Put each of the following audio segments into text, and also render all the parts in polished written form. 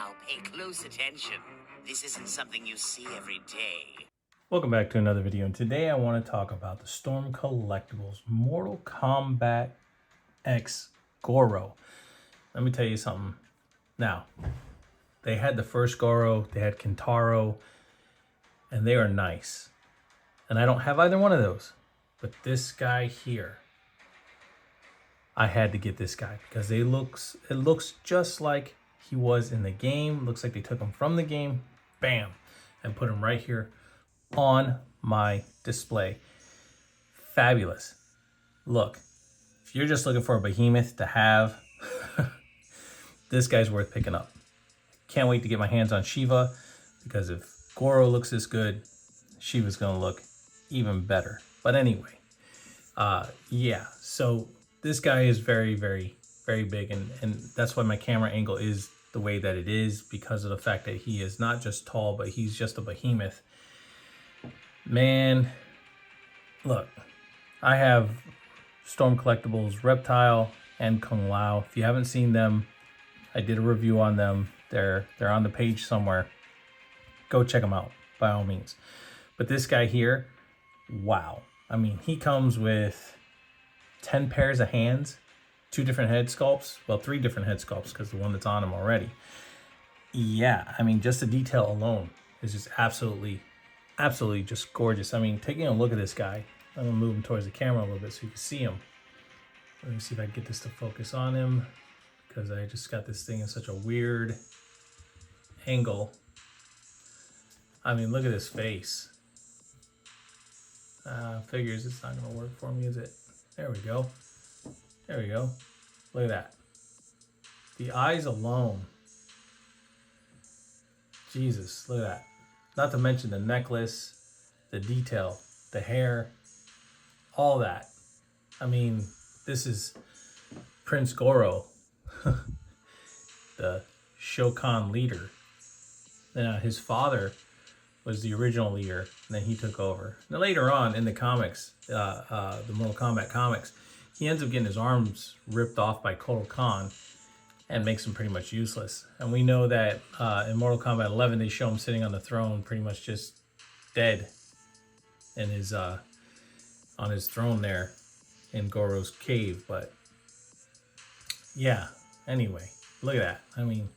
Now pay close attention. This isn't something you see every day. Welcome back to another video, and today I want to talk about the Storm Collectibles Mortal Kombat X GORO. Let me tell you something. Now, they had the first GORO, they had Kintaro, and they are nice. And I don't have either one of those. But this guy here, I had to get this guy because it looks just like he was in the game. Looks like they took him from the game, bam, and put him right here on my display. Fabulous. Look, if you're just looking for a behemoth to have, this guy's worth picking up. Can't wait to get my hands on Shiva, because if GORO looks this good, Shiva's gonna look even better. But anyway, yeah, so this guy is very, very, very big, and that's why my camera angle is the way that it is, because of the fact that he is not just tall, but he's just a behemoth. Man, look, I have Storm Collectibles Reptile and Kung Lao. If you haven't seen them, I did a review on them. They're on the page somewhere. Go check them out, by all means. But this guy here, wow. I mean, he comes with 10 pairs of hands, 2 different head sculpts. Well, 3 different head sculpts, because the one that's on him already. Yeah, I mean, just the detail alone is just absolutely just gorgeous. I mean, taking a look at this guy, I'm gonna move him towards the camera a little bit so you can see him. Let me see if I can get this to focus on him, because I just got this thing in such a weird angle. I mean, look at his face. Figures it's not gonna work for me, is it? There we go. There we go. Look at that. The eyes alone. Jesus, look at that. Not to mention the necklace, the detail, the hair, all that. I mean, this is Prince GORO, the Shokan leader. Now, his father was the original leader, and then he took over. Now, later on in the comics, the Mortal Kombat comics, he ends up getting his arms ripped off by Kotal Khan and makes him pretty much useless. And we know that in Mortal Kombat 11, they show him sitting on the throne, pretty much just dead in his on his throne there in Goro's cave. But yeah, anyway, look at that. I mean,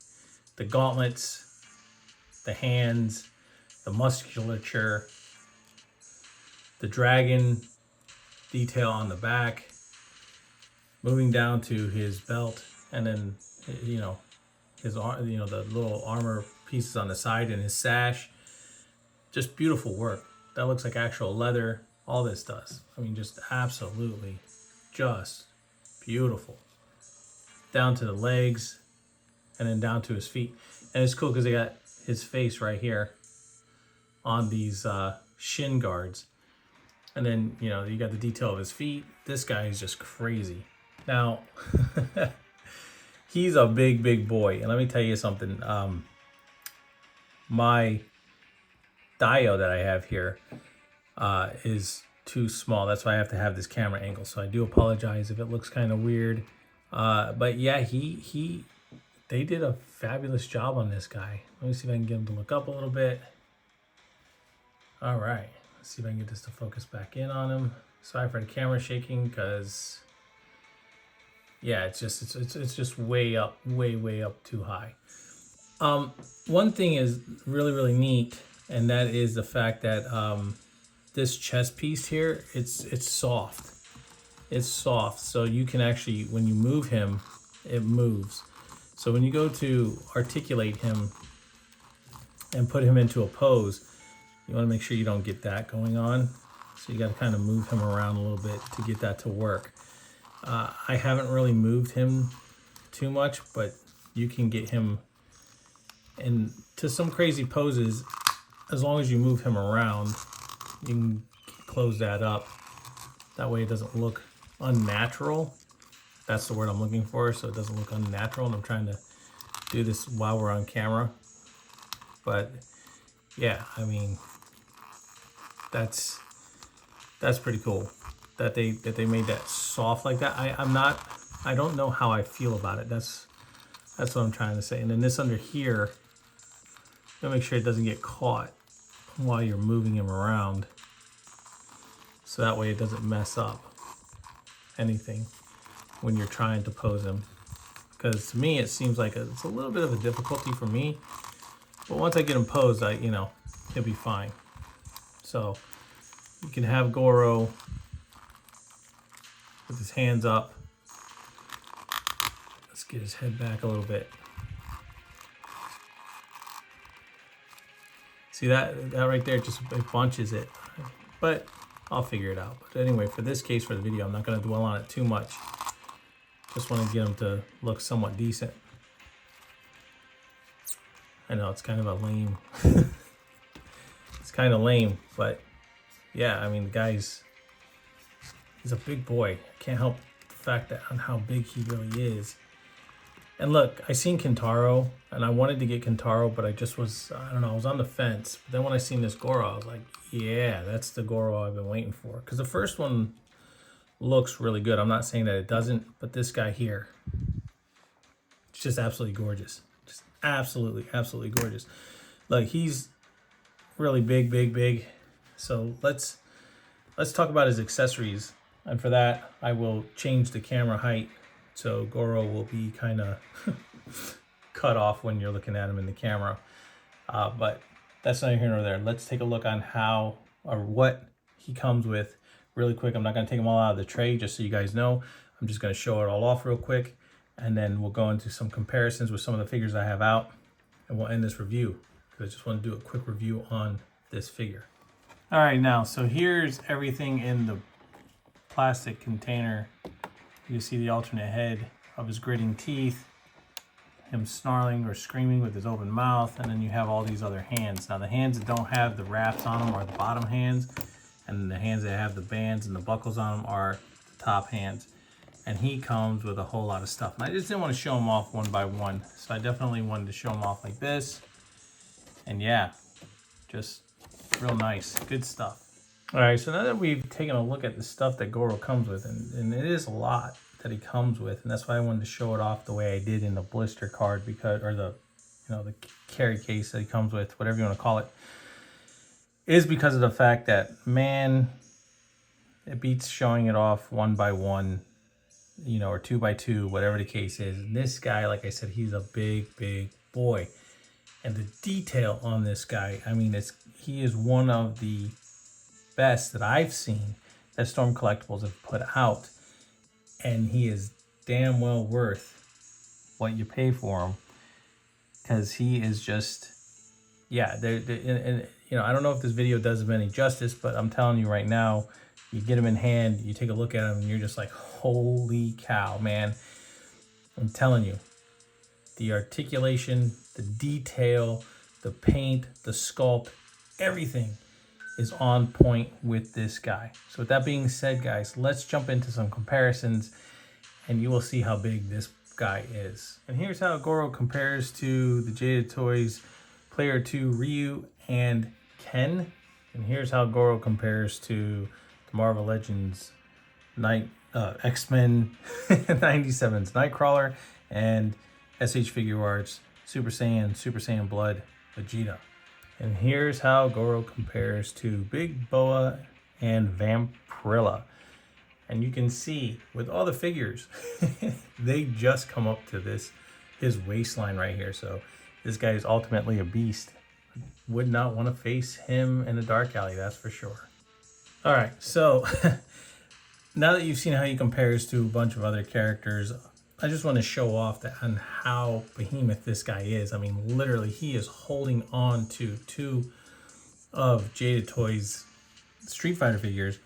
the gauntlets, the hands, the musculature, the dragon detail on the back, moving down to his belt, and then, you know, his the little armor pieces on the side and his sash. Just beautiful work. That looks like actual leather. All this does. I mean, just absolutely just beautiful. Down to the legs and then down to his feet. And it's cool because they got his face right here on these shin guards. And then, you know, you got the detail of his feet. This guy is just crazy. Now, he's a big, big boy. And let me tell you something. My Dio that I have here is too small. That's why I have to have this camera angle. So I do apologize if it looks kind of weird. But yeah, they did a fabulous job on this guy. Let me see if I can get him to look up a little bit. All right, let's see if I can get this to focus back in on him. Sorry for the camera shaking, because yeah, it's just way up, way up too high. One thing is really neat, and that is the fact that this chest piece here, it's soft. It's soft, so you can actually, when you move him, it moves. So when you go to articulate him and put him into a pose, you want to make sure you don't get that going on. So you got to kind of move him around a little bit to get that to work. I haven't really moved him too much, but you can get him into some crazy poses as long as you move him around. You can close that up. That way it doesn't look unnatural. That's the word I'm looking for, so it doesn't look unnatural. And I'm trying to do this while we're on camera. But yeah, I mean, that's pretty cool that they made that soft like that. I don't know how I feel about it. That's That's what I'm trying to say. And then this under here, you gotta make sure it doesn't get caught while you're moving him around. So that way it doesn't mess up anything when you're trying to pose him. Because to me, it seems like it's a little bit of a difficulty for me. But once I get him posed, he'll be fine. So you can have Goro with his hands up. Let's get his head back a little bit. See that right there, just it bunches it. But I'll figure it out. But anyway, for this case, for the video, I'm not going to dwell on it too much. Just want to get him to look somewhat decent. I know it's kind of a lame. It's kind of lame, but yeah, I mean, the guy's, he's a big boy. I can't help the fact that on how big he really is. And look, I seen Kentaro, and I wanted to get Kentaro, but I just was, I don't know, I was on the fence. But then when I seen this Goro, I was like, yeah, that's the Goro I've been waiting for. Because the first one looks really good. I'm not saying that it doesn't, but this guy here, it's just absolutely gorgeous. Just absolutely, absolutely gorgeous. Like, he's really big. So let's talk about his accessories. And for that, I will change the camera height. So Goro will be kind of cut off when you're looking at him in the camera. But that's neither here nor there. Let's take a look on how or what he comes with really quick. I'm not going to take them all out of the tray, just so you guys know. I'm just going to show it all off real quick. And then we'll go into some comparisons with some of the figures I have out. And we'll end this review, because I just want to do a quick review on this figure. All right, now, so here's everything in the plastic container. You see the alternate head of his gritting teeth, him snarling or screaming with his open mouth, and then you have all these other hands. Now the hands that don't have the wraps on them are the bottom hands, and the hands that have the bands and the buckles on them are the top hands. And he comes with a whole lot of stuff. And I just didn't want to show them off one by one, so I definitely wanted to show them off like this. And yeah, just real nice, good stuff. All right, so now that we've taken a look at the stuff that Goro comes with, and it is a lot that he comes with, and that's why I wanted to show it off the way I did in the blister card, because, or the, the carry case that he comes with, whatever you want to call it, is because of the fact that, man, it beats showing it off one by one, or two by two, whatever the case is. And this guy, like I said, he's a big boy, and the detail on this guy, I mean, he is one of the best that I've seen that Storm Collectibles have put out, and he is damn well worth what you pay for him, because he is just, yeah. And I don't know if this video does him any justice, but I'm telling you right now, you get him in hand, you take a look at him, and you're just like, holy cow, man! I'm telling you, the articulation, the detail, the paint, the sculpt, everything is on point with this guy. So with that being said, guys, let's jump into some comparisons, and you will see how big this guy is. And here's how Goro compares to the Jada Toys Player 2 Ryu and Ken. And here's how Goro compares to the Marvel Legends X-Men 97's Nightcrawler and SH Figure Arts Super Saiyan Blood Vegeta. And here's how Goro compares to Big Boa and Vampirilla. And you can see with all the figures, they just come up to his waistline right here. So this guy is ultimately a beast. Would not want to face him in a dark alley, that's for sure. All right, so now that you've seen how he compares to a bunch of other characters, I just want to show off on how behemoth this guy is. I mean, literally, he is holding on to two of Jada Toys Street Fighter figures,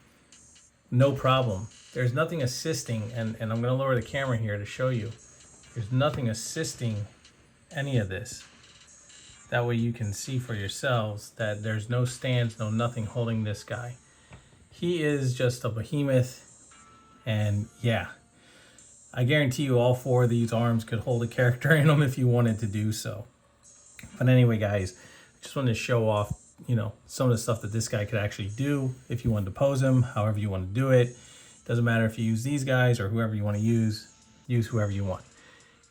no problem. There's nothing assisting, and I'm going to lower the camera here to show you. There's nothing assisting any of this. That way you can see for yourselves that there's no stands, no nothing holding this guy. He is just a behemoth, and yeah. I guarantee you all four of these arms could hold a character in them if you wanted to do so. But anyway, guys, I just wanted to show off, some of the stuff that this guy could actually do if you wanted to pose him, however you want to do it. Doesn't matter if you use these guys or whoever you want to use whoever you want.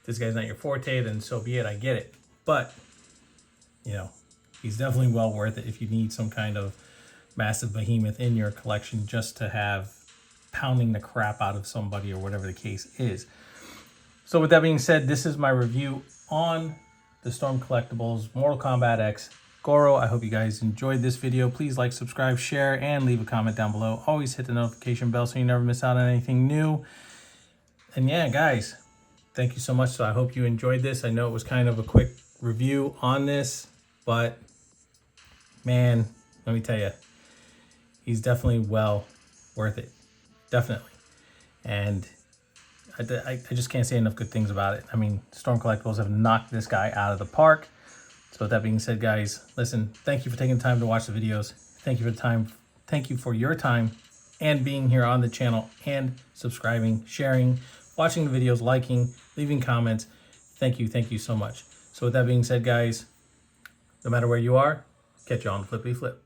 this guy's not your forte, then so be it. I get it. But, you know, he's definitely well worth it if you need some kind of massive behemoth in your collection just to have pounding the crap out of somebody or whatever the case is. So with that being said, this is my review on the Storm Collectibles Mortal Kombat X GORO. I hope you guys enjoyed this video. Please like, subscribe, share, and leave a comment down below. Always hit the notification bell so you never miss out on anything new. And yeah, guys, thank you so much. So I hope you enjoyed this. I know it was kind of a quick review on this, but man, let me tell you, he's definitely well worth it. Definitely. And I just can't say enough good things about it. I mean, Storm Collectibles have knocked this guy out of the park. So with that being said, guys, listen, thank you for taking the time to watch the videos. Thank you for the time. Thank you for your time and being here on the channel and subscribing, sharing, watching the videos, liking, leaving comments. Thank you so much. So with that being said, guys, no matter where you are, catch you on the flippity flip.